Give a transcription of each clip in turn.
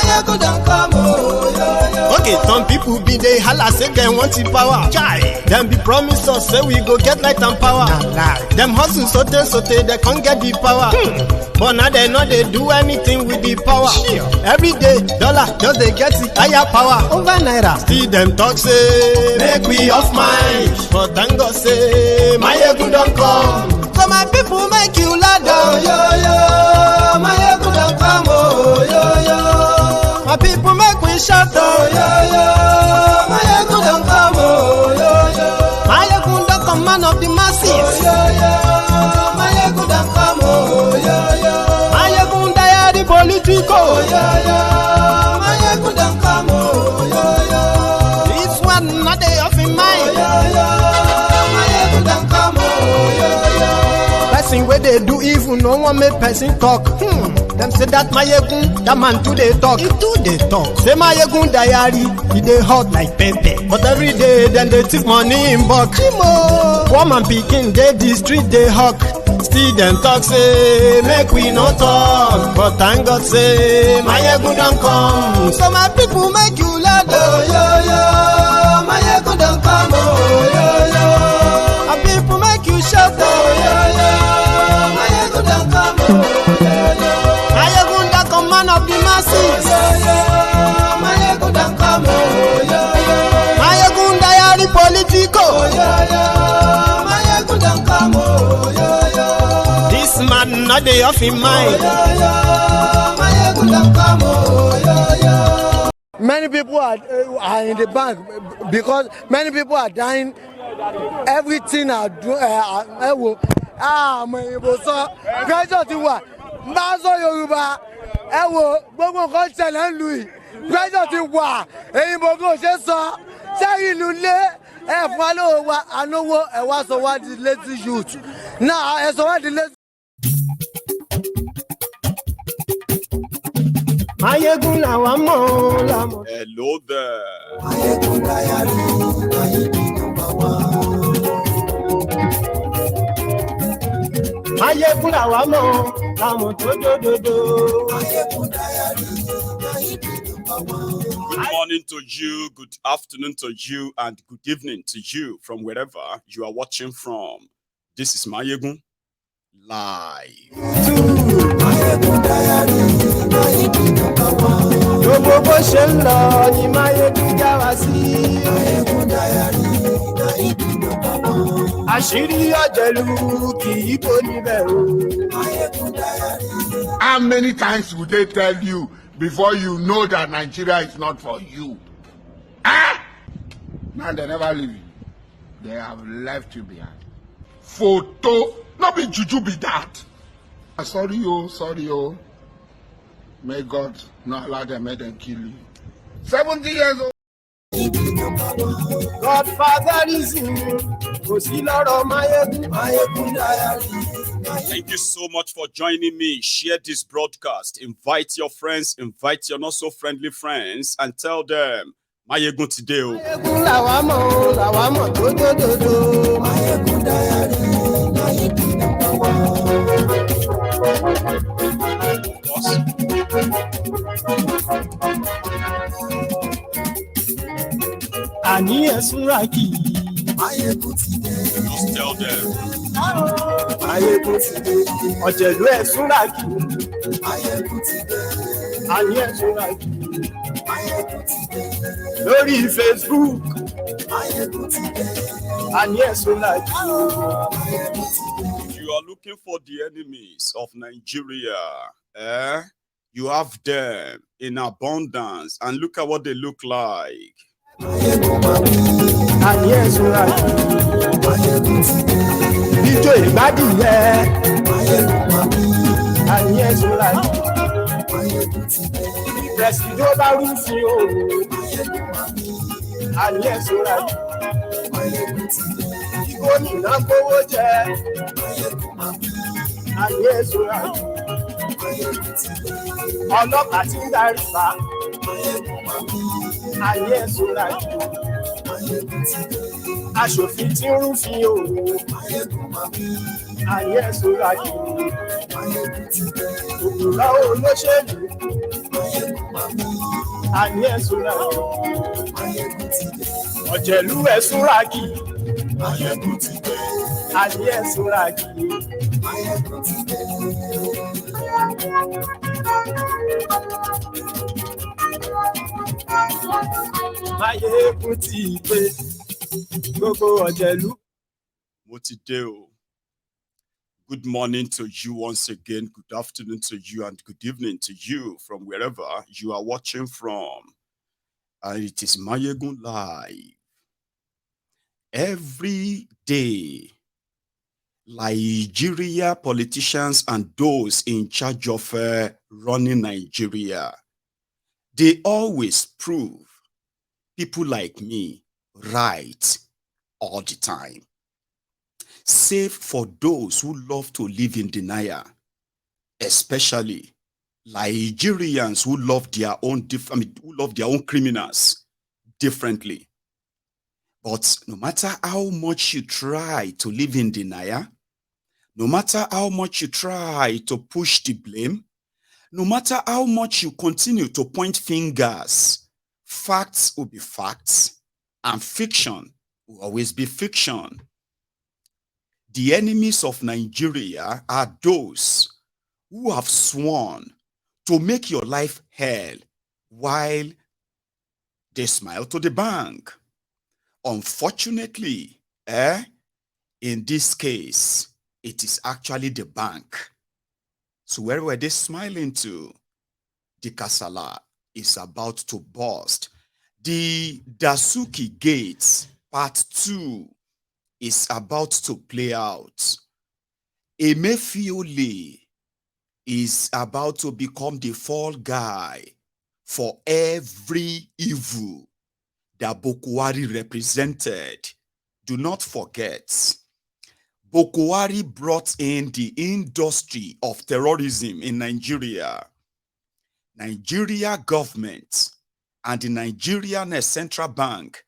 Mayegun don't come, oh, yo, yo. Okay, some people be they holla say they want the power. Chai. Them be promise us say we go get light and power. Them hustle sote they can't get the power. But now they know they do anything with the power. Every day, dollar just they get the higher power. Over naira. Still them talk say make we off mind. But thank God say Mayegun don't come. So my people make you ladder. Oh, yo, yo. Mayegun don't come, oh, yo, yo. My people make we shout. Oh, yo, yo. Mayegun don't come, oh, yo, yo. Mayegun don't come, man of the masses. Oh, yo, yo. Mayegun don't come, oh, yo, yo. Mayegun diary politico. Oh, yo, yo. Mayegun don't come, oh, yo, yo. This one not they off in mind. Oh, yo, yo. Mayegun don't come, oh, yo, yo. Person where they do evil, no one make person talk. Them say that Mayegun, that man too they talk. He too they talk. Say Mayegun diary, he they hot like pepper. But every day then they take money in bulk. Woman picking, they the street they hawk. Still them talk say make we no talk. But thank God say Mayegun don't come. So my people make you ladder. Oh, yo, yo. Mayegun don't come, oh, yo, yo. My people make you shout. Oh, yo, yo. Mayegun don't come, oh, yo, yo. Mayegun don't come, man of the masses. Yo, yo. Mayegun don't come, oh, yo, yo. Mayegun diary politico. Oh, yo, yo. Mayegun don't come, oh, yo, yo. This man not they off in mind. Oh, yo, yo. Mayegun don't come, oh, yo, yo. Many people are in the bank because many people are dying. Everything are doing. Mo ìbò sọ pressure ti wà bá sọ Yorùbá gbogbo nǹkan ṣẹlẹ̀ ń lu yìí pressure ti wà èyìnbó kò ṣe sọ sẹ́yìn ìlú lé fún wa lówó wa ànáwó wá sọ wá di lazy youth náà sọ wá di lazy. Mayegun làwa mọ̀ làmọ̀. Hello there. Mayegun diary, Mayegun number one. Mayegun làwa mọ̀ làmọ̀ tó dòdòdò. Mayegun diary, Mayegun number one. Good morning to you, good afternoon to you, and good evening to you from wherever you are watching from. This is Mayegun live. Mayegun diary, Mayegun number one. Gbogbo bó ṣe ń lọ ni Mayegun já wa sí. Mayegun diary, Mayegun number one. Àṣírí ọ̀jẹ̀lú kì í bò níbẹ̀ o. Mayegun diary. How many times would they tell you before you know that Nigeria is not for you? Ah! Now they never leave you. They have left you behind. Photo, not be juju be that. Sorry, oh. May God not allow them, make them kill you. 70 years old. Godfatherism kò sí lọ́rọ̀ Mayegun. Mayegun diary. Thank you so much for joining me. Share this broadcast. Invite your friends, invite your not so friendly friends, and tell them Mayegun today. Mayegun làwa mọ̀ tó dòdòdò. Mayegun diary, Mayegun number one. Àní ẹ̀sùn rà kì í. Mayegun ti dé. Just tell them. Mayegun ti dé. Ọ̀jẹ̀lú ẹ̀sùn rà kì í. Mayegun ti dé. Àní ẹ̀sùn rà kì í. Mayegun ti dé. Lórí Facebook. Mayegun ti dé. Àní ẹ̀sùn rà kì í. Mayegun ti dé. If you are looking for the enemies of Nigeria, you have them in abundance, and look at what they look like. Mayegun mami. Àní ẹ̀sùn rà kì í. Mayegun ti dé. Ijó ìgbádìyẹ. Mayegun mami. Àní ẹ̀sùn rà kì í. Mayegun ti dé. Presido bá rúfin o. Mayegun mami. Àní ẹ̀sùn rà kì í. Mayegun ti dé. Gómìnà kówó jẹ. Mayegun mami. Àní ẹ̀sùn rà kì í. Mayegun ti dé. Ọlọ́pàá ti ń darí bá. Mayegun mami. Àní ẹ̀sùn rà kì í. aṣòfin tí ń rúfin o ayé sọ́ra kiri òkúra olóṣèlú ayé sọ́ra kiri ọ̀jẹ̀lú ẹ̀ súnra kiri ayé sọ́ra kiri. Máyégún ti dé gbogbo ọ̀jẹ̀lú. Mo ti dé o. Good morning to you once again. Good afternoon to you and good evening to you from wherever you are watching from. And it is Mayegun Live. Every day, Nigeria politicians and those in charge of running Nigeria, they always prove people like me right all the time. Save for those who love to live in denial, especially Nigerians who love their own who love their own criminals differently. But no matter how much you try to live in denial, no matter how much you try to push the blame, no matter how much you continue to point fingers, facts will be facts and fiction will always be fiction. The enemies of Nigeria are those who have sworn to make your life hell while they smile to the bank. Unfortunately, in this case, it is actually the bank. So where were they smiling to? The Kasala is about to burst. The Dasuki Gates Part 2 is about to play out. Emefiole is about to become the fall guy for every evil that Buhari represented. Do not forget, Buhari brought in the industry of terrorism in Nigeria. Nigeria government and the Nigerian Central Bank,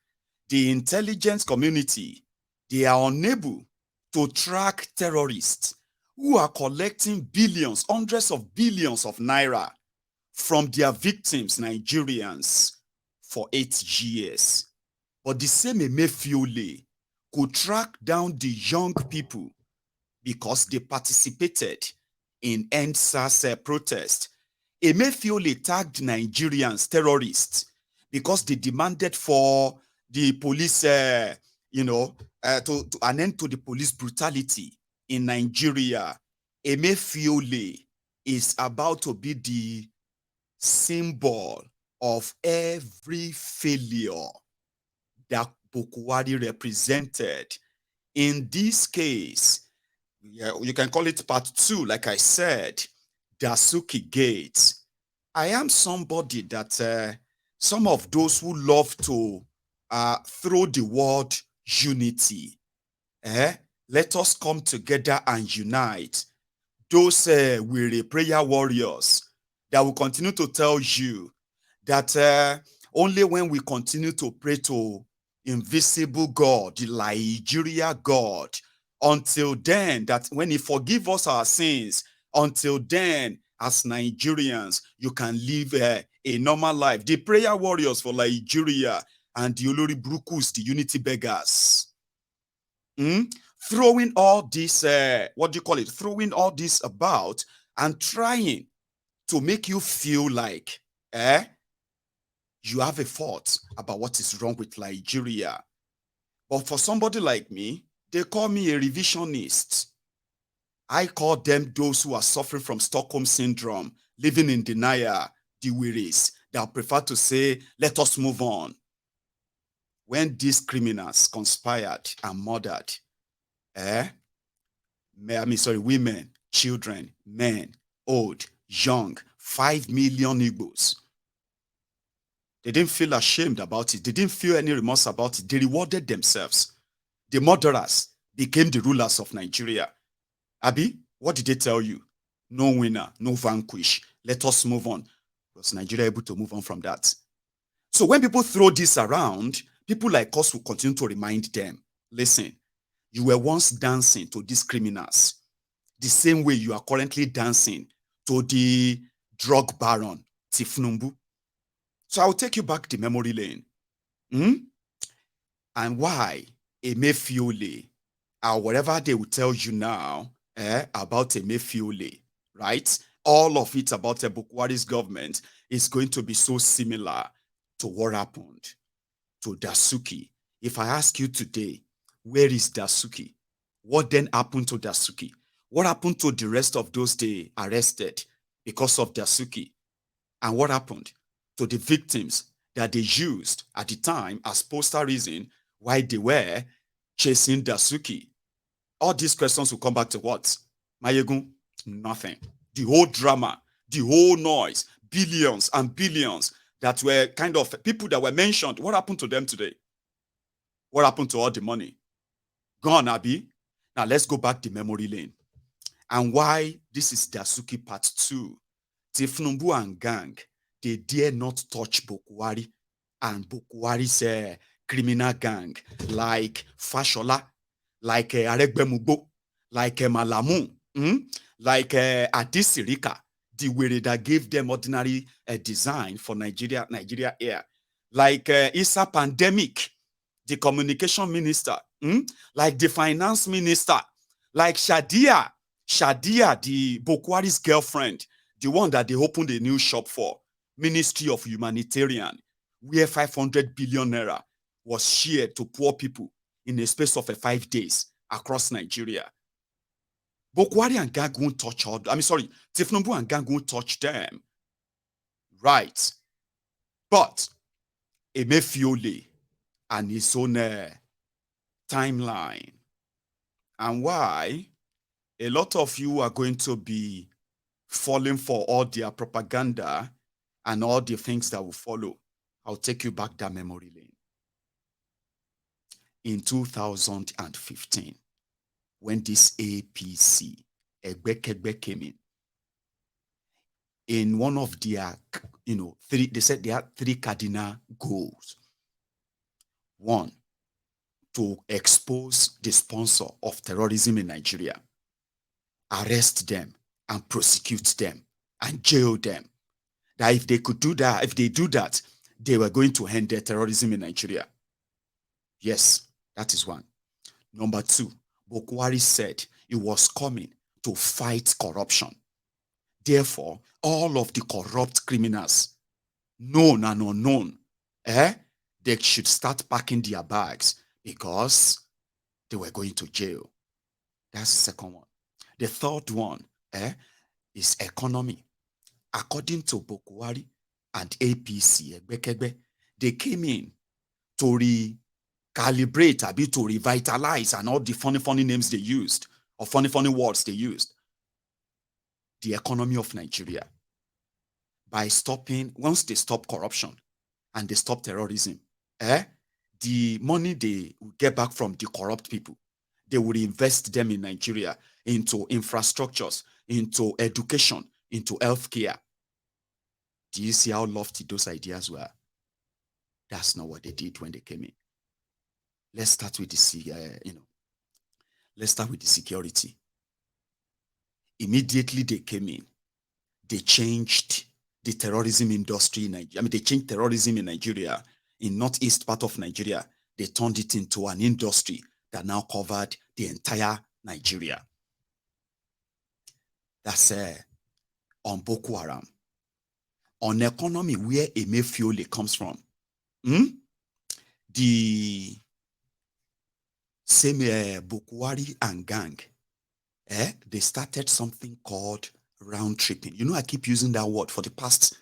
the intelligence community, they are unable to track terrorists who are collecting billions, hundreds of billions of naira from their victims, Nigerians, for 8 years. But the same Emefiole could track down the young people because they participated in EndSARS protest. Emefiole tagged Nigerians terrorists because they demanded for the police, to an end to the police brutality in Nigeria. Emefiole is about to be the symbol of every failure that Buhari represented. In this case, you can call it part 2, like I said, Dasuki Gates. I am somebody that some of those who love to throw the word unity, let us come together and unite. Those weary prayer warriors that will continue to tell you that only when we continue to pray to invisible God, the Nigeria God, until then, that when he forgives us our sins, until then, as Nigerians, you can live a normal life. The prayer warriors for Nigeria and the Olori Brukus, the unity beggars, throwing all this, throwing all this about and trying to make you feel like you have a thought about what is wrong with Nigeria. But for somebody like me, they call me a revisionist. I call them those who are suffering from Stockholm Syndrome, living in denial, the wearies, that prefer to say, let us move on. When these criminals conspired and murdered, women, children, men, old, young, 5 million Igbos, they didn't feel ashamed about it. They didn't feel any remorse about it. They rewarded themselves. The murderers became the rulers of Nigeria. Abi, what did they tell you? No winner, no vanquish. Let us move on. Was Nigeria able to move on from that? So when people throw this around, People like us will continue to remind them, listen, you were once dancing to these criminals the same way you are currently dancing to the drug baron, Tifnumbu. So I'll take you back to memory lane. And why Emefiole, or whatever they will tell you now about Emefiole, right? All of it about Buhari's government is going to be so similar to what happened to Dasuki. If I ask you today, where is Dasuki? What then happened to Dasuki? What happened to the rest of those they arrested because of Dasuki? And what happened to the victims that they used at the time as poster reason why they were chasing Dasuki? All these questions will come back to what? Mayegun? Nothing. The whole drama, the whole noise, billions and billions that were kind of people that were mentioned. What happened to them today? What happened to all the money? Gone, Abi. Now let's go back to memory lane. And why this is Dasuki part 2. Tifnumbu and gang, they dare not touch Buhari and Buhari's criminal gang like Fashola, like Aregbemubo, like Malamu, like Adisirika, the way that gave them ordinary design for Nigeria Air, like Issa Pandemic, the communication minister, like the finance minister, like Shadia, the Buhari's girlfriend, the one that they opened a new shop for, Ministry of Humanitarian, where 500 billion naira was shared to poor people in a space of 5 days across Nigeria. Buhari and gang won't touch all. Tifnumbu and gang won't touch them. Right. But Emefiole and his own timeline. And why a lot of you are going to be falling for all their propaganda and all the things that will follow. I'll take you back that memory lane. In 2015, when this APC, Egbekegbe, came in one of their, they said they had 3 cardinal goals. 1, to expose the sponsor of terrorism in Nigeria, arrest them and prosecute them and jail them. That if they could do that, if they do that, they were going to end their terrorism in Nigeria. Yes, that is 1. Number 2, Buhari said he was coming to fight corruption. Therefore, all of the corrupt criminals, known and unknown, they should start packing their bags because they were going to jail. That's the second one. The third one is economy. According to Buhari and APC, they came in to recalibrate, to revitalize, and all the funny names they used, or funny words they used, the economy of Nigeria by stopping, once they stop corruption and they stop terrorism, the money they will get back from the corrupt people, they will invest them in Nigeria into infrastructures, into education, into healthcare. Do you see how lofty those ideas were? That's not what they did when they came in. Let's start with let's start with the security. Immediately they came in, they changed the terrorism industry in Nigeria. They changed terrorism in Nigeria, in northeast part of Nigeria. They turned it into an industry that now covered the entire Nigeria. That's on Boko Haram. On economy, where Emefiole comes from. The same Buhari and gang, they started something called round tripping. I keep using that word for the past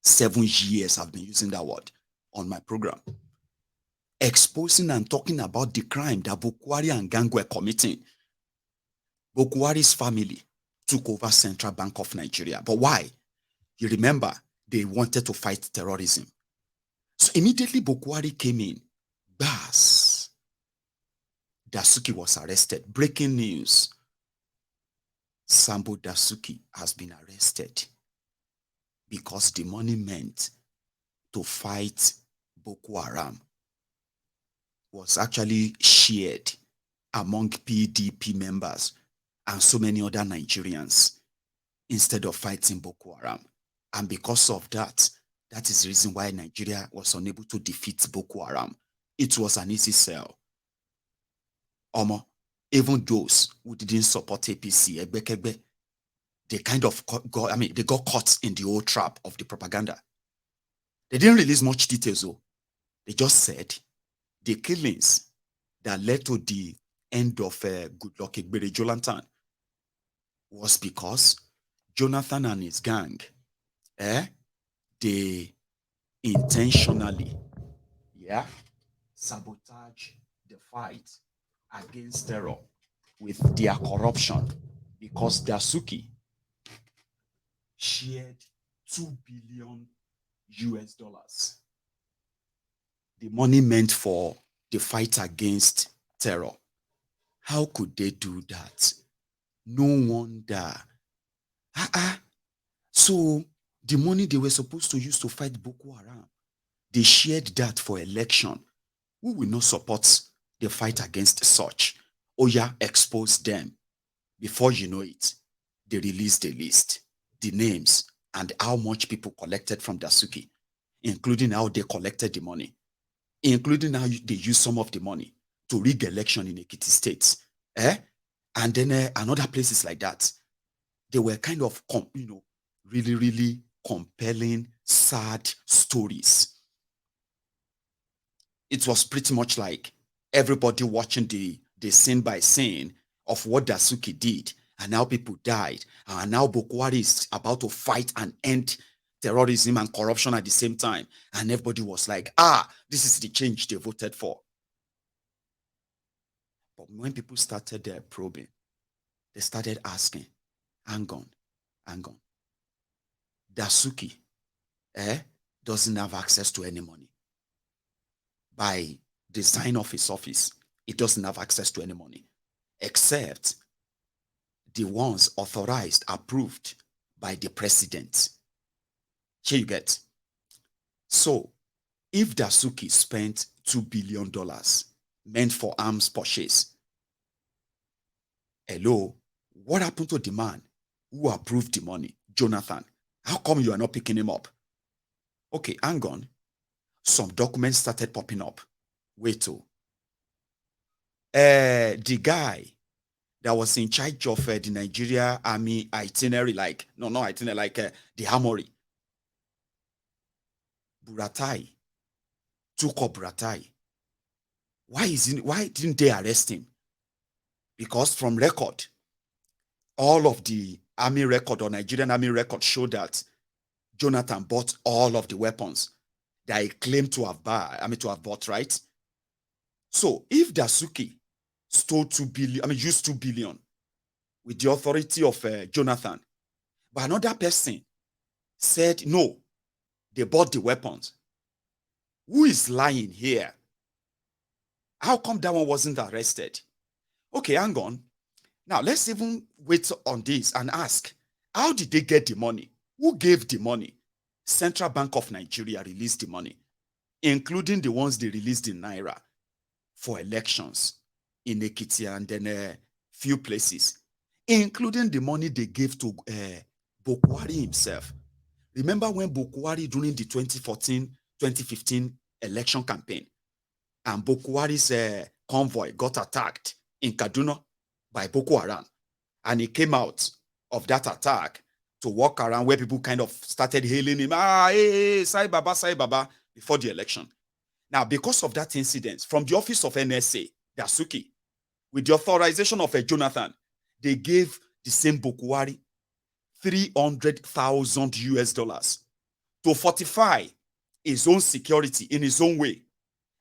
7 years. I've been using that word on my program, exposing and talking about the crime that Buhari and gang were committing. Buhari's family took over Central Bank of Nigeria. But why? You remember, they wanted to fight terrorism. So immediately Buhari came in, bas, Dasuki was arrested. Breaking news. Sambo Dasuki has been arrested because the money meant to fight Boko Haram was actually shared among PDP members and so many other Nigerians instead of fighting Boko Haram. And because of that, that is the reason why Nigeria was unable to defeat Boko Haram. It was an easy sell. Even those who didn't support APC, they kind of they got caught in the old trap of the propaganda. They didn't release much details, though. They just said the killings that led to the end of Goodluck Egbere Jonathan was because Jonathan and his gang, they intentionally, sabotage the fight against terror with their corruption, because Dasuki shared $2 billion. The money meant for the fight against terror. How could they do that? No wonder. So the money they were supposed to use to fight Boko Haram, they shared that for election. Who will not support the fight against such? Expose them. Before you know it, they released the list, the names, and how much people collected from Dasuki, including how they collected the money, including how they used some of the money to rig election in Ekiti State. And then and other places like that. They were kind of, really, really compelling, sad stories. It was pretty much like everybody watching the scene by scene of what Dasuki did and how people died, and now Boko Haram is about to fight and end terrorism and corruption at the same time. And everybody was like, this is the change they voted for. But when people started their probing, they started asking, hang on. Dasuki doesn't have access to any money. By design of his office, it doesn't have access to any money, except the ones authorized, approved by the president. Here you get. So, if Dasuki spent $2 billion meant for arms purchase, hello, what happened to the man who approved the money, Jonathan? How come you are not picking him up? Okay, hang on. Some documents started popping up. Wait, the guy that was in charge of the Nigeria Army itinerary, the Armory, Buratai, took up Buratai. Why didn't they arrest him? Because from record, all of the army record or Nigerian army record showed that Jonathan bought all of the weapons that he claimed to have bought, right? So if Dasuki stole used $2 billion with the authority of Jonathan, but another person said, no, they bought the weapons. Who is lying here? How come that one wasn't arrested? Okay, hang on. Now, let's even wait on this and ask, how did they get the money? Who gave the money? Central Bank of Nigeria released the money, including the ones they released in Naira for elections in Ekiti and then a few places, including the money they gave to Buhari himself. Remember when Buhari during the 2014-2015 election campaign and Buhari's convoy got attacked in Kaduna by Boko Haram, and he came out of that attack to walk around where people kind of started hailing him, hey, Sai Baba, before the election. Now, because of that incident, from the office of NSA, Dasuki, with the authorization of Jonathan, they gave the same Buhari $300,000 to fortify his own security in his own way.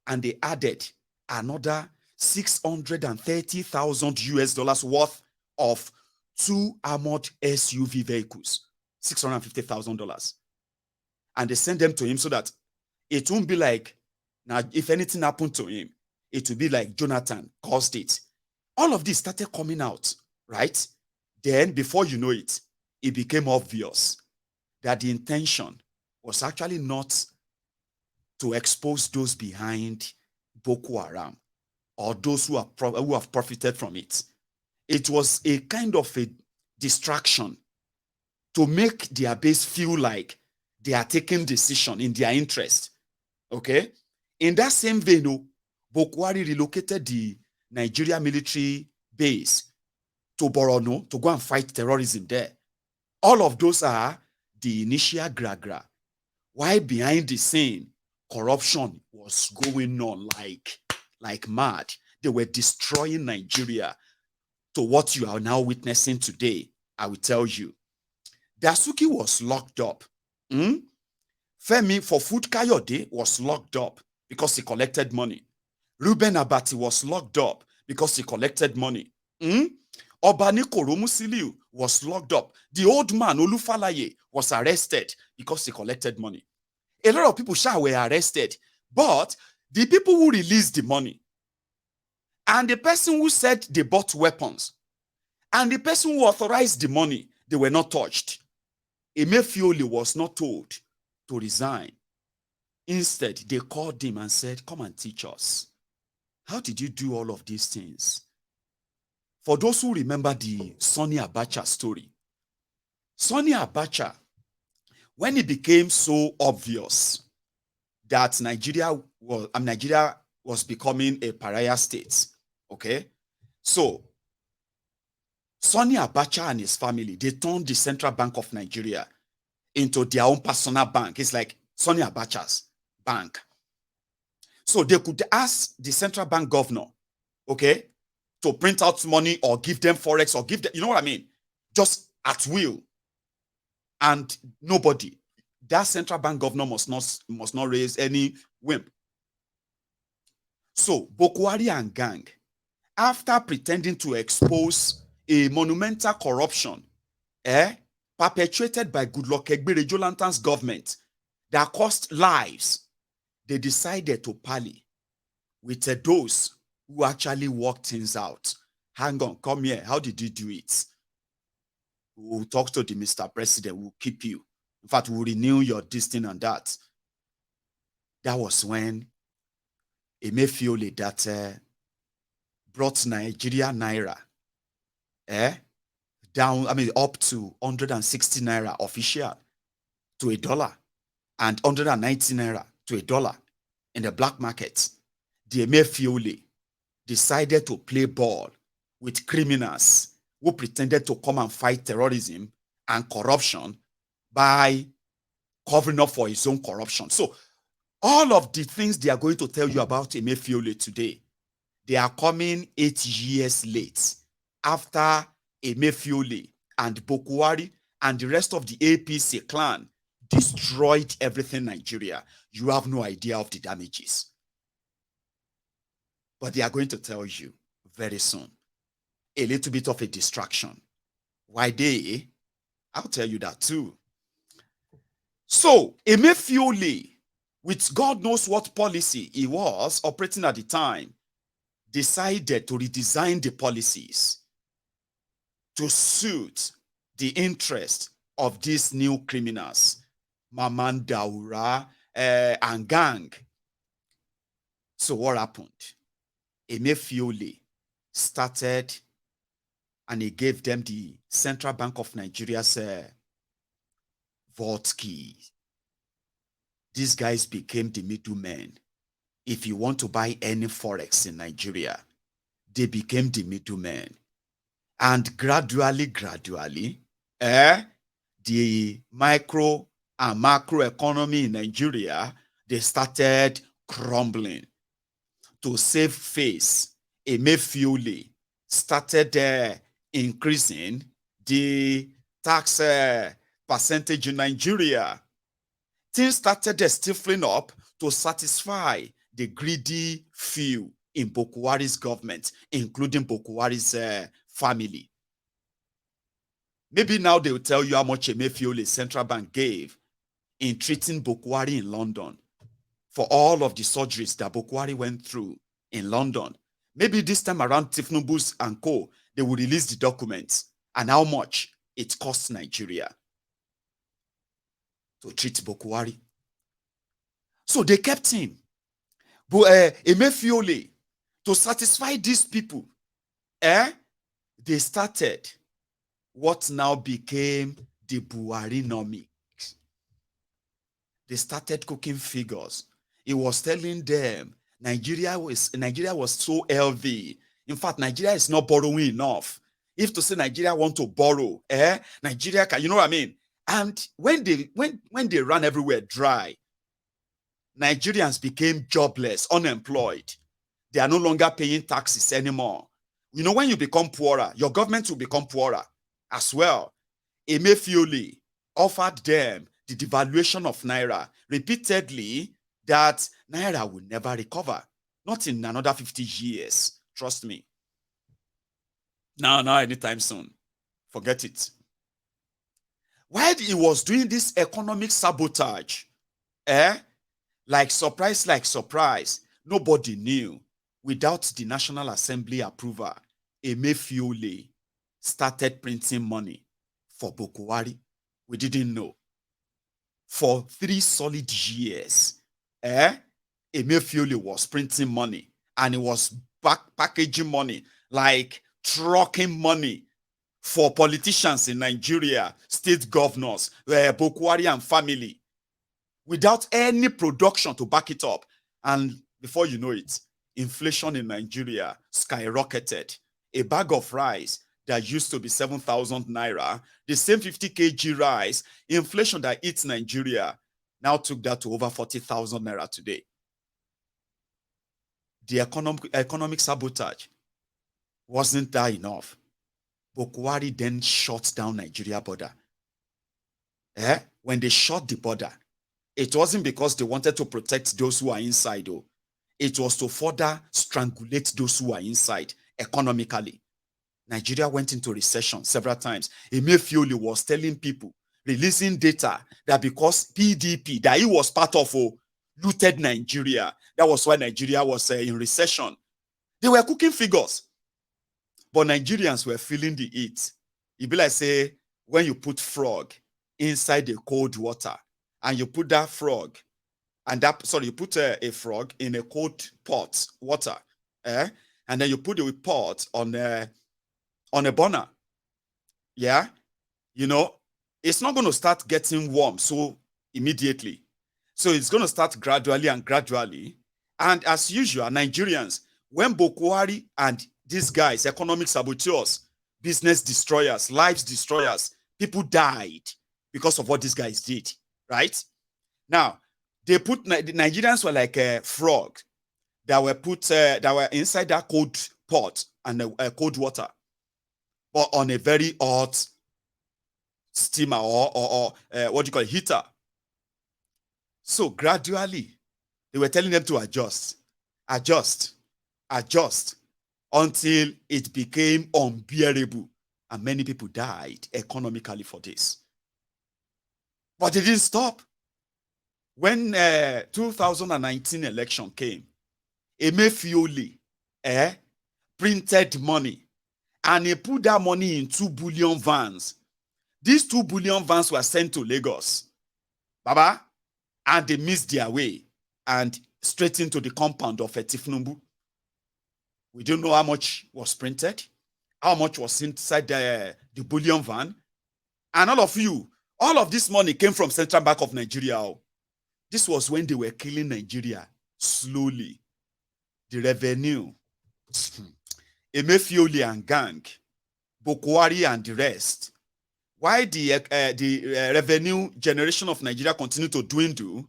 And they added another $630,000 worth of 2 armored SUV vehicles, $650,000. And they sent them to him so that it won't be like, now, if anything happened to him, it will be like Jonathan caused it. All of this started coming out, right? Then, before you know it, it became obvious that the intention was actually not to expose those behind Boko Haram, or those who have profited from it. It was a kind of a distraction to make their base feel like they are taking decision in their interest. Okay? In that same vein, Buhari relocated the Nigeria military base to Borno to go and fight terrorism there. All of those are the initial gra-gra. Why behind the scene, corruption was going on like mad. They were destroying Nigeria to what you are now witnessing today. I will tell you. Dasuki was locked up. Femi for Food Kayode was locked up because he collected money. Ruben Abati was locked up because he collected money. Obani Koromusiliu was locked up. The old man, Olufalaye, was arrested because he collected money. A lot of people were arrested, but the people who released the money and the person who said they bought weapons and the person who authorized the money, they were not touched. Emefiole was not told to resign. Instead, they called him and said, come and teach us. How did you do all of these things? For those who remember the Sonny Abacha story, Sonny Abacha, when it became so obvious that Nigeria was becoming a pariah state, okay? So, Sonny Abacha and his family, they turned the Central Bank of Nigeria into their own personal bank. It's like Sonny Abacha's bank. So they could ask the central bank governor, okay, to print out money or give them forex or give them, you know what I mean? Just at will. And nobody, that central bank governor must not raise any whim. So Buhari and gang, after pretending to expose a monumental corruption perpetrated by Goodluck Egbere Jolantan's government that cost lives, they decided to parley with those who actually worked things out. Hang on, come here. How did you do it? We'll talk to the Mr. President. We'll keep you. In fact, we'll renew your this thing and that. That was when Emefiole that brought Nigeria Naira down, up to 160 Naira official to $1 and 190 Naira to $1 in the black market. The Emefiole decided to play ball with criminals who pretended to come and fight terrorism and corruption by covering up for his own corruption. So all of the things they are going to tell you about Emefiole today, they are coming 8 years late after Emefiole and Buhari and the rest of the APC clan destroyed everything in Nigeria. You have no idea of the damages. But they are going to tell you very soon. A little bit of a distraction. Why they? I'll tell you that too. So, Emefiole, with God knows what policy he was operating at the time, decided to redesign the policies to suit the interest of these new criminals, Maman Daura and gang. So what happened? Emefiole started and he gave them the Central Bank of Nigeria's vault key. These guys became the middlemen. If you want to buy any forex in Nigeria, they became the middlemen. And gradually, the micro and macro economy in Nigeria, they started crumbling. To save face, Emefiole started increasing the tax percentage in Nigeria. Things started stifling up to satisfy the greedy few in Buhari's government, including Buhari's family. Maybe now they will tell you how much Emefiole Central Bank gave in treating Buhari in London for all of the surgeries that Buhari went through in London. Maybe this time around, Tifnubus and co, they will release the documents and how much it costs Nigeria to treat Buhari. So they kept him. But Emefiole To satisfy these people, they started what now became the Buhari-nomics. They started cooking figures. He was telling them Nigeria was so healthy. In fact, Nigeria is not borrowing enough. If to say Nigeria want to borrow, Nigeria can, you know what I mean? And when they ran everywhere dry, Nigerians became jobless, unemployed. They are no longer paying taxes anymore. You know, when you become poorer, your government will become poorer as well. Emefiole offered them the devaluation of Naira repeatedly, that Naira will never recover. Not in another 50 years. Trust me. Not anytime soon. Forget it. While he was doing this economic sabotage, like surprise, nobody knew. Without the National Assembly approval, Emefiole started printing money for Buhari. We didn't know. For 3 solid years, Emefiole was printing money, and he was packaging money, like trucking money for politicians in Nigeria, state governors, Buhari and family, without any production to back it up. And before you know it, inflation in Nigeria skyrocketed. A bag of rice that used to be 7,000 naira, the same 50 kg rice, inflation that eats Nigeria, now took that to over 40,000 naira today. The economic sabotage wasn't that enough. Buhari then shut down Nigeria border. When they shut the border, it wasn't because they wanted to protect those who are inside, though. It was to further strangulate those who are inside economically. Nigeria went into recession several times. Emefiole was telling people, releasing data, that because PDP, that he was part of, looted Nigeria. That was why Nigeria was in recession. They were cooking figures. But Nigerians were feeling the heat. It be like, say, when you put frog inside the cold water, and you put that frog, you put a frog in a cold pot, water, and then you put the pot on a burner. Yeah, you know, it's not going to start getting warm so immediately. So it's going to start gradually and gradually. And as usual, Nigerians, when Buhari and these guys, economic saboteurs, business destroyers, lives destroyers, people died because of what these guys did, right? Now, the Nigerians were like a frog that were inside that cold pot and cold water, but on a very hot steamer or what do you call it, heater. So gradually, they were telling them to adjust, until it became unbearable, and many people died economically for this. But they didn't stop. When 2019 election came, Emefiole printed money, and he put that money in 2 billion vans. These 2 billion vans were sent to Lagos, Baba, and they missed their way and straight into the compound of Etifnumbu. We don't know how much was printed, how much was inside the bullion van. And all of this money came from Central Bank of Nigeria. This was when they were killing Nigeria slowly. The revenue, Emefiole and gang, Buhari and the rest. Why the revenue generation of Nigeria continued to dwindle,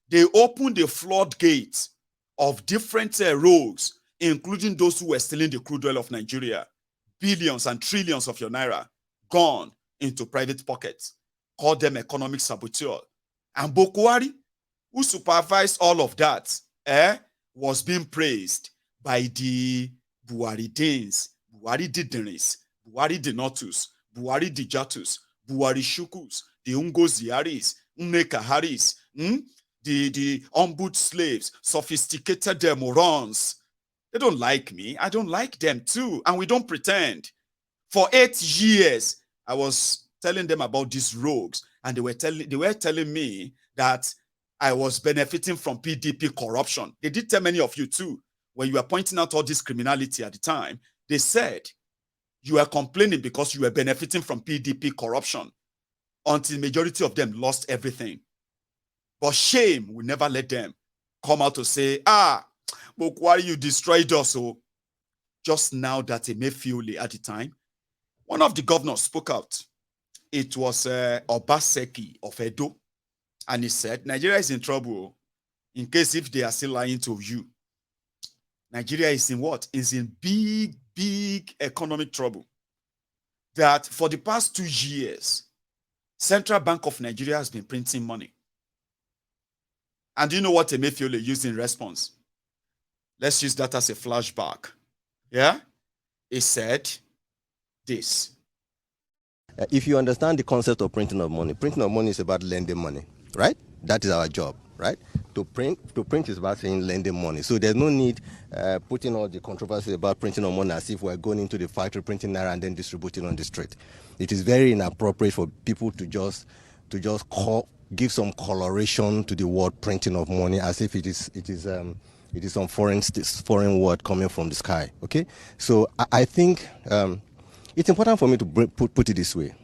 they opened the floodgates of different rogues, including those who were stealing the crude oil of Nigeria. Billions and trillions of your naira gone into private pockets. Call them economic saboteur. And Buhari, who supervised all of that, was being praised by the Buharidins, Buhari Didiris, Buhari Dinotus, Buhari Dijatus, Buhari Shukus, the Ungoziaris, Nnekaharis, the ombud slaves, sophisticated morons. They don't like me. I don't like them too. And we don't pretend. For 8 years, I was telling them about these rogues, and they were telling me that I was benefiting from PDP corruption. They did tell many of you too when you were pointing out all this criminality at the time, they said you were complaining because you were benefiting from PDP corruption until majority of them lost everything. But shame will never let them come out to say, Buhari, you destroyed us. So just now that Emefiole at the time, one of the governors spoke out. It was Obaseki of Edo. And he said, Nigeria is in trouble in case if they are still lying to you. Nigeria is in what? Is in big, big economic trouble. That for the past 2 years, Central Bank of Nigeria has been printing money. And do you know what Emefiole used in response? Let's use that as a flashback. Yeah? He said this. If you understand the concept of printing of money is about lending money, right? That is our job, right? To print is about saying lending money. So there's no need putting all the controversy about printing of money as if we're going into the factory printing naira and then distributing on the street. It is very inappropriate for people to just give some coloration to the word printing of money as if it is some foreign word coming from the sky. Okay, so I think it's important for me to put it this way,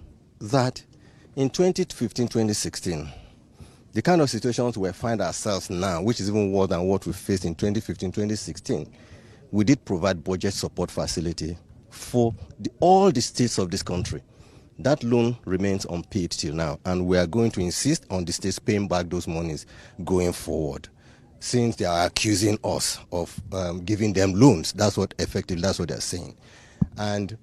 that in 2015, 2016, the kind of situations we find ourselves now, which is even worse than what we faced in 2015, 2016, we did provide budget support facility for all the states of this country. That loan remains unpaid till now, and we are going to insist on the states paying back those monies going forward, since they are accusing us of giving them loans. That's what they're saying. And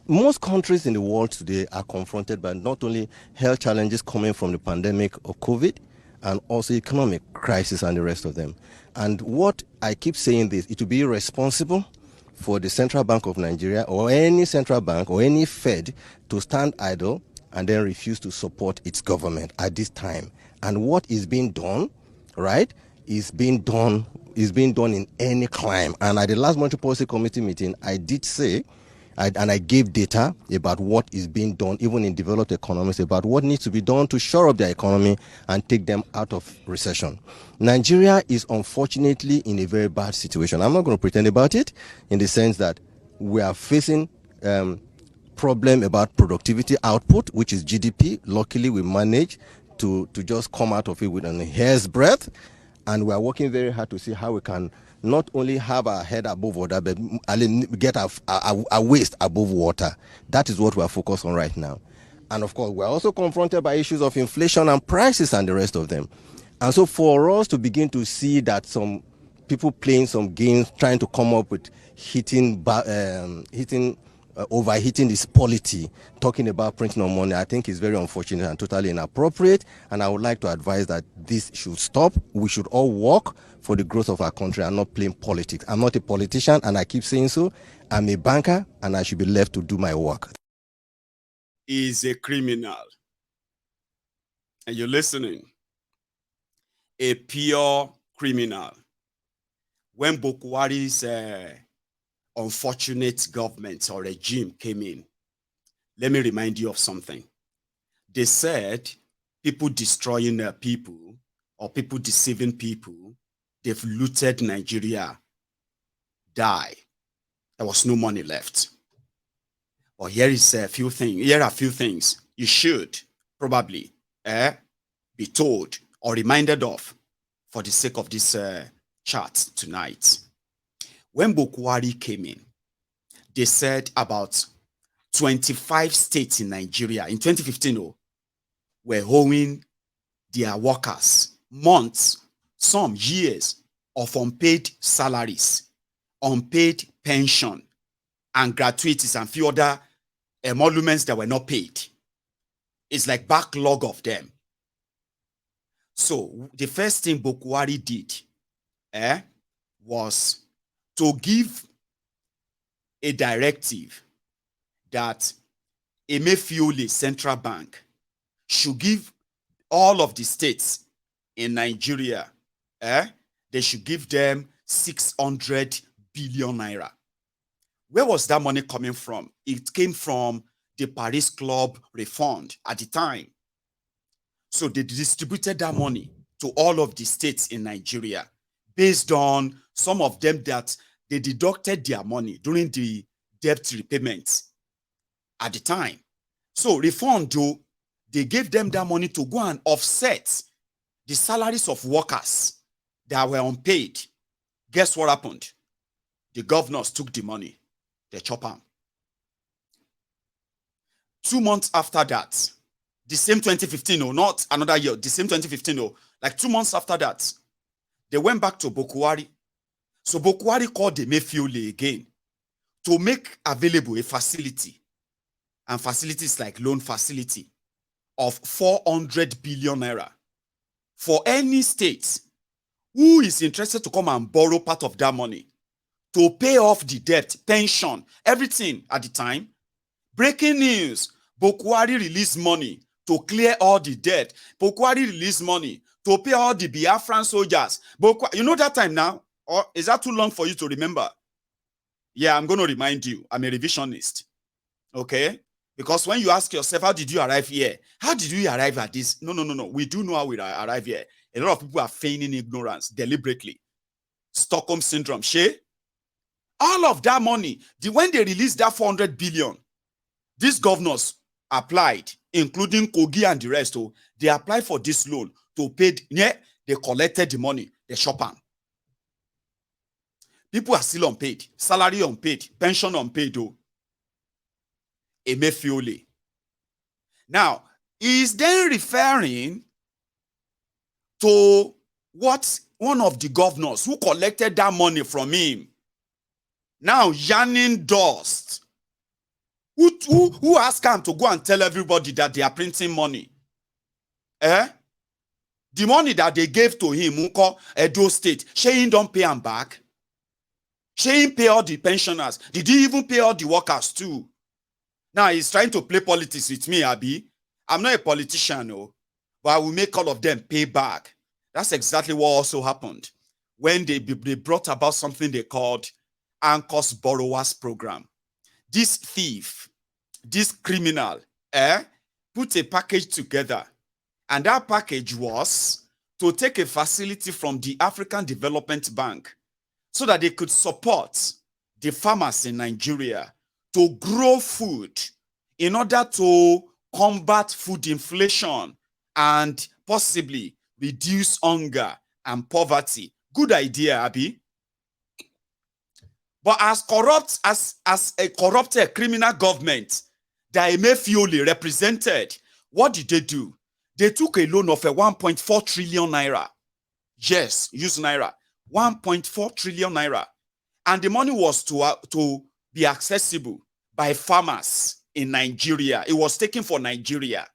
most countries in the world today are confronted by not only health challenges coming from the pandemic of COVID, and also economic crisis and the rest of them. And what I keep saying this, it would be irresponsible for the Central Bank of Nigeria or any central bank or any Fed to stand idle and then refuse to support its government at this time. And what is being done, right, is being done in any climb. And at the last Monetary Policy Committee meeting, I did say, and I gave data about what is being done, even in developed economies, about what needs to be done to shore up their economy and take them out of recession. Nigeria is unfortunately in a very bad situation. I'm not going to pretend about it, in the sense that we are facing problem about productivity output, which is GDP. Luckily, we managed to just come out of it with a hair's breadth, and we are working very hard to see how we can not only have our head above water, but get our waist above water. That is what we are focused on right now. And of course, we're also confronted by issues of inflation and prices and the rest of them. And so for us to begin to see that some people playing some games, trying to come up with overheating this polity, talking about printing of money, I think is very unfortunate and totally inappropriate. And I would like to advise that this should stop. We should all work for the growth of our country and not playing politics. I'm not a politician, and I keep saying so. I'm a banker, and I should be left to do my work. Is a criminal. And you're listening. A pure criminal. When Buhari's unfortunate government or regime came in, let me remind you of something. They said people destroying their people or people deceiving people, they've looted Nigeria, die. There was no money left. But here are a few things you should probably be told or reminded of for the sake of this chat tonight. When Buhari came in, they said about 25 states in Nigeria in 2015 were owing their workers months, some years of unpaid salaries, unpaid pension, and gratuities and few other emoluments that were not paid. It's like backlog of them. So the first thing Buhari did was to give a directive that Emefiole Central Bank should give all of the states in Nigeria, they should give them 600 billion naira. Where was that money coming from? It came from the Paris Club refund at the time. So they distributed that money to all of the states in Nigeria based on some of them that they deducted their money during the debt repayments at the time. So refund, though, they gave them that money to go and offset the salaries of workers that were unpaid. Guess what happened? The governors took the money. They chop them. 2 months after that, the same 2015, oh, not another year, the same 2015, oh, like 2 months after that, they went back to Buhari. So Buhari called the Emefiole again to make available a facility, and facilities like loan facility of 400 billion naira for any state who is interested to come and borrow part of that money to pay off the debt, pension, everything at the time. Breaking news, Buhari released money to clear all the debt. Buhari released money to pay all the Biafran soldiers. You know that time now? Or is that too long for you to remember? Yeah, I'm going to remind you. I'm a revisionist. Okay? Because when you ask yourself, how did you arrive here? How did you arrive at this? No. We do know how we arrive here. A lot of people are feigning ignorance deliberately. Stockholm syndrome. All of that money, when they released that 400 billion, these governors applied, including Kogi and the rest, they applied for this loan to pay. Yeah, they collected the money, they shop them. People are still unpaid, salary unpaid, pension unpaid, though. Emefiole. Now, he is then referring to what one of the governors who collected that money from him now yarning dust. Who asked him to go and tell everybody that they are printing money? The money that they gave to him, Edo State, he don't pay him back. He pay all the pensioners. Did he even pay all the workers too? Now he's trying to play politics with me, Abi. I'm not a politician, no, but I will make all of them pay back. That's exactly what also happened when they brought about something they called Anchor's Borrowers Program. This thief, this criminal, put a package together. And that package was to take a facility from the African Development Bank so that they could support the farmers in Nigeria to grow food in order to combat food inflation and possibly reduce hunger and poverty. Good idea, Abi. But as corrupt as a corrupted criminal government that Emefiole represented, what did they do? They took a loan of a 1.4 trillion naira. Yes, use naira. 1.4 trillion naira. And the money was to be accessible by farmers in Nigeria. It was taken for Nigeria.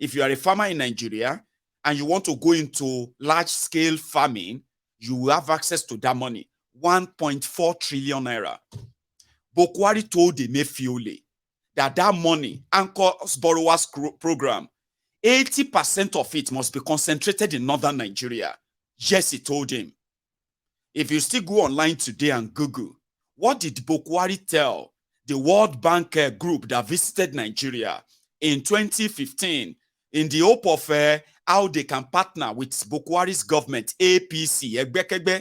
If you are a farmer in Nigeria and you want to go into large-scale farming, you will have access to that money. 1.4 trillion naira. Buhari told Emefiole that money, Anchor's Borrowers Program, 80% of it must be concentrated in northern Nigeria. Yes, he told him. If you still go online today and Google, what did Buhari tell the World Bank group that visited Nigeria in 2015 in the hope of how they can partner with Buhari's government, APC,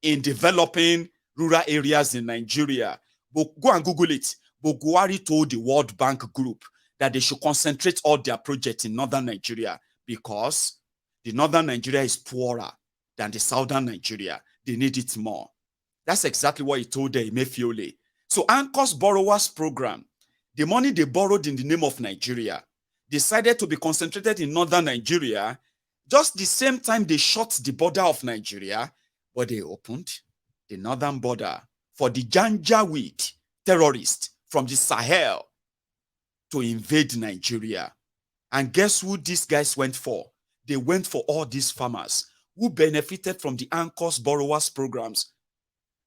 in developing rural areas in Nigeria? Go and Google it. Buhari told the World Bank group that they should concentrate all their projects in northern Nigeria because the northern Nigeria is poorer than the southern Nigeria. They need it more. That's exactly what he told the Emefiole. So Anchor's Borrowers Program, the money they borrowed in the name of Nigeria, decided to be concentrated in northern Nigeria just the same time they shut the border of Nigeria, but they opened the northern border for the Janjaweed terrorists from the Sahel to invade Nigeria. And guess who these guys went for? They went for all these farmers who benefited from the Anchor's Borrowers Programs.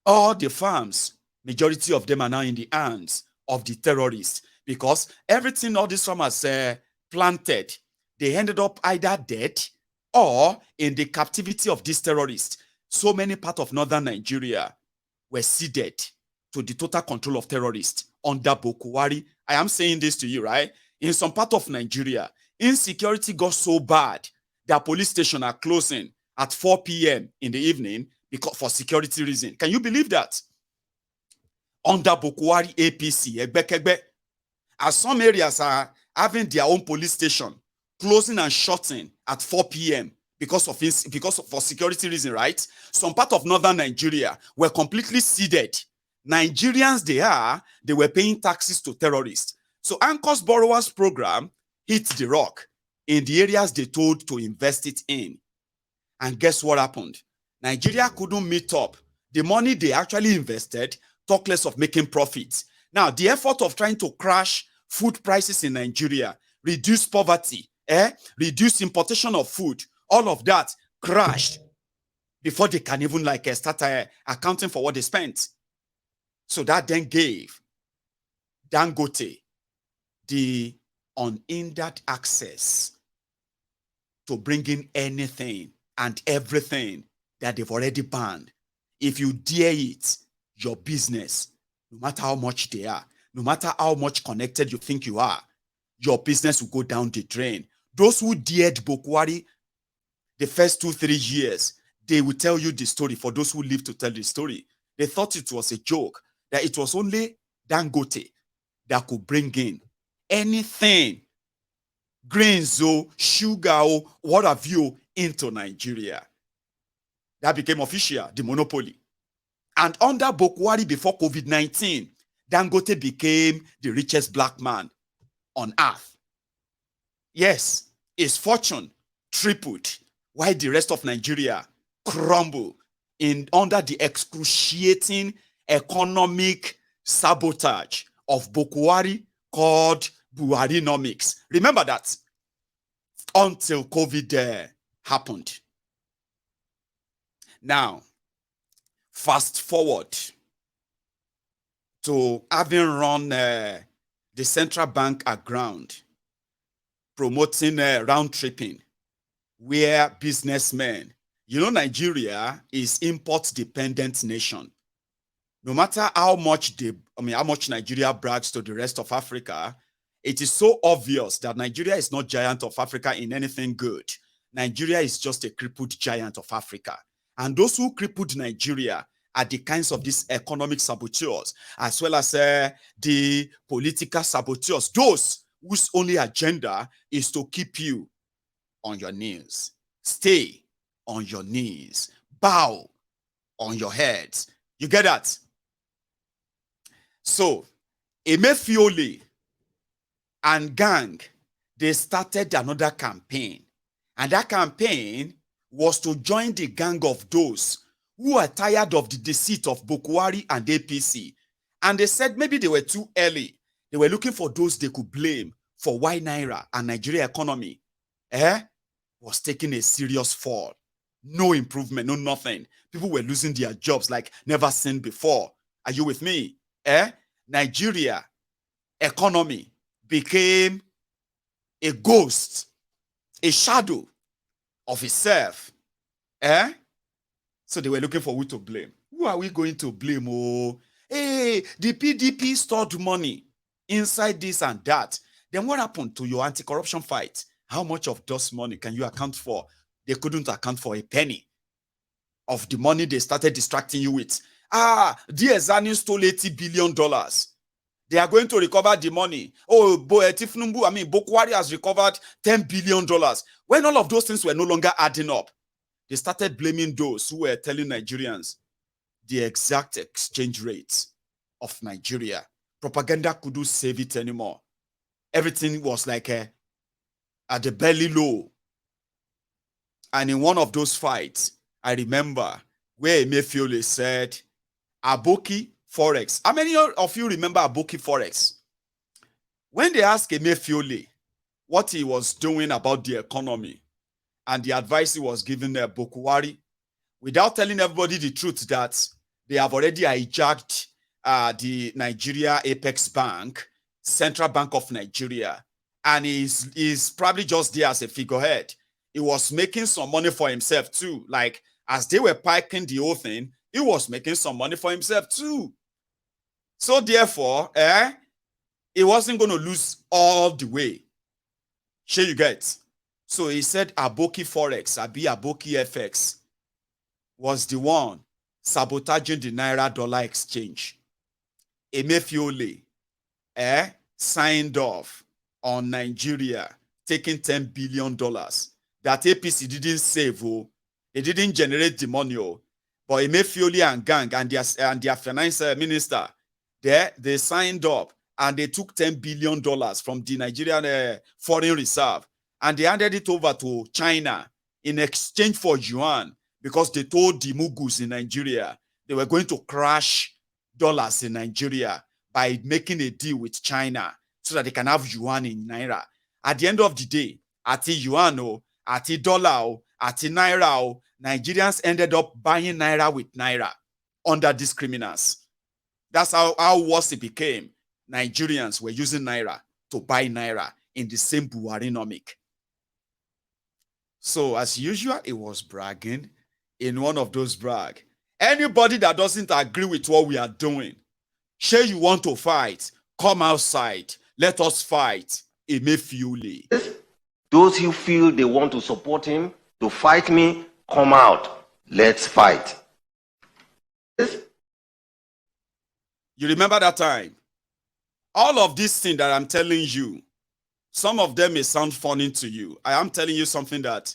All the farms, majority of them are now in the hands of the terrorists because everything all these farmers planted, they ended up either dead or in the captivity of these terrorists. So many parts of northern Nigeria were ceded to the total control of terrorists under Buhari. I am saying this to you, right? In some part of Nigeria, insecurity got so bad that police stations are closing at 4 p.m. in the evening because for security reason. Can you believe that? Under Buhari APC, Egbekegbe, as some areas are having their own police station, closing and shutting at 4 p.m. because of for security reason, right? Some part of northern Nigeria were completely seeded. Nigerians they were paying taxes to terrorists. So Anchor's Borrowers Program hit the rock in the areas they told to invest it in. And guess what happened? Nigeria couldn't meet up. The money they actually invested, talk less of making profits. Now, the effort of trying to crash food prices in Nigeria, reduce poverty, reduce importation of food, all of that crashed before they can even start accounting for what they spent. So that then gave Dangote the unhindered access to bring in anything and everything that they've already banned. If you dare it, your business, no matter how much they are, no matter how much connected you think you are, your business will go down the drain. Those who dared Buhari the first 2-3 years, they will tell you the story. For those who live to tell the story, they thought it was a joke, that it was only Dangote that could bring in anything, grains, sugar, what have you, into Nigeria. That became official, the monopoly. And under Buhari before COVID-19, Dangote became the richest black man on earth. Yes, his fortune tripled, while the rest of Nigeria crumbled under the excruciating economic sabotage of Buhari called Buharinomics. Remember that until COVID happened. Now, fast forward to having run the central bank aground, promoting round tripping, where businessmen, Nigeria is import-dependent nation. No matter how much Nigeria brags to the rest of Africa, it is so obvious that Nigeria is not giant of Africa in anything good. Nigeria is just a crippled giant of Africa. And those who crippled Nigeria are the kinds of these economic saboteurs, as well as the political saboteurs, those whose only agenda is to keep you on your knees. Stay on your knees. Bow on your heads. You get that? So, Emefiole and gang, they started another campaign. And that campaign was to join the gang of those who are tired of the deceit of Buhari and APC. And they said maybe they were too early. They were looking for those they could blame for why Naira and Nigeria economy was taking a serious fall. No improvement, no nothing. People were losing their jobs like never seen before. Are you with me? Nigeria economy became a ghost, a shadow of itself. So they were looking for who to blame. Who are we going to blame? Oh, hey, the PDP stored money inside this and that. Then what happened to your anti-corruption fight? How much of those money can you account for? They couldn't account for a penny of the money they started distracting you with. DSS stole $80 billion. They are going to recover the money. Oh, Buhari has recovered $10 billion. When all of those things were no longer adding up, they started blaming those who were telling Nigerians the exact exchange rates of Nigeria. Propaganda couldn't save it anymore. Everything was like at the belly low. And in one of those fights, I remember where Emefiole said, Aboki Forex. How many of you remember Aboki Forex? When they asked Emefiole what he was doing about the economy and the advice he was giving Buhari, without telling everybody the truth that they have already hijacked the Nigeria Apex Bank, Central Bank of Nigeria, and he's probably just there as a figurehead. He was making some money for himself too. Like, as they were piking the whole thing, he was making some money for himself too. So therefore, he wasn't going to lose all the way. Sure you get? So he said Aboki Forex, Abi Aboki FX. was the one sabotaging the Naira dollar exchange. Emefiole signed off on Nigeria taking $10 billion that APC didn't save. Oh. They didn't generate the money. Oh. But Emefiole and gang and their finance minister, they signed up and they took $10 billion from the Nigerian foreign reserve and they handed it over to China in exchange for yuan because they told the Mugus in Nigeria they were going to crash dollars in Nigeria by making a deal with China so that they can have yuan in Naira. At the end of the day, at yuan, at dollar, at Naira, Nigerians ended up buying Naira with Naira under these criminals. That's how worse it became. Nigerians were using Naira to buy Naira in the same Buharinomic. So as usual, it was bragging in one of those brag. Anybody that doesn't agree with what we are doing, say you want to fight, come outside. Let us fight. Emefiole. Those who feel they want to support him, to fight me, come out. Let's fight. You remember that time? All of these things that I'm telling you, some of them may sound funny to you. I am telling you something that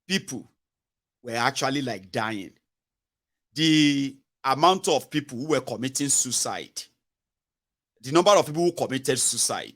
people were actually like dying. The amount of people who were committing suicide, the number of people who committed suicide